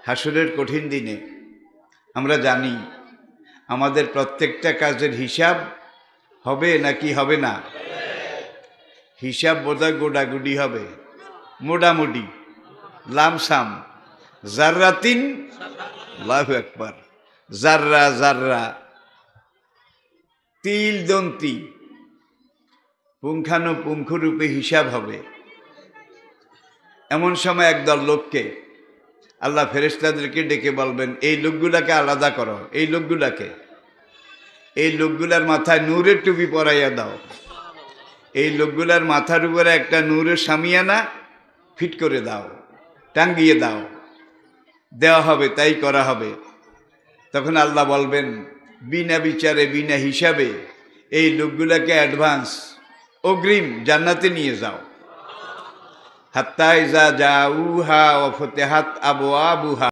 হাসরের কঠিন দিনে আমরা জানি আমাদের প্রত্যেকটা কাজের হিসাব হবে নাকি হবে না? হিসাব বোধহয় গোডাগুডি হবে, মোটামুটি লামসাম জাররাতিন, আল্লাহু আকবার, জাররা জাররা, তিল দন্তি পুঙ্খানুপুঙ্খরূপে হিসাব হবে। এমন সময় একদল লোককে আল্লাহ ফেরেশতাদেরকে ডেকে বলবেন, এই লোকগুলাকে আলাদা করো, এই লোকগুলার মাথায় নূরের টুপি পরাইয়া দাও, এই লোকগুলার মাথার উপরে একটা নূরের শামিয়ানা ফিট করে দাও, টাঙ্গিয়ে দাও। দেওয়া হবে, তাই করা হবে। তখন আল্লাহ বলবেন, বিনা বিচারে বিনা হিসাবে এই লোকগুলাকে অ্যাডভান্স অগ্রিম জান্নাতে নিয়ে যাও। হাত্তা ইজা জাউহা ওয়া ফুতিহাত আবওয়াবুহা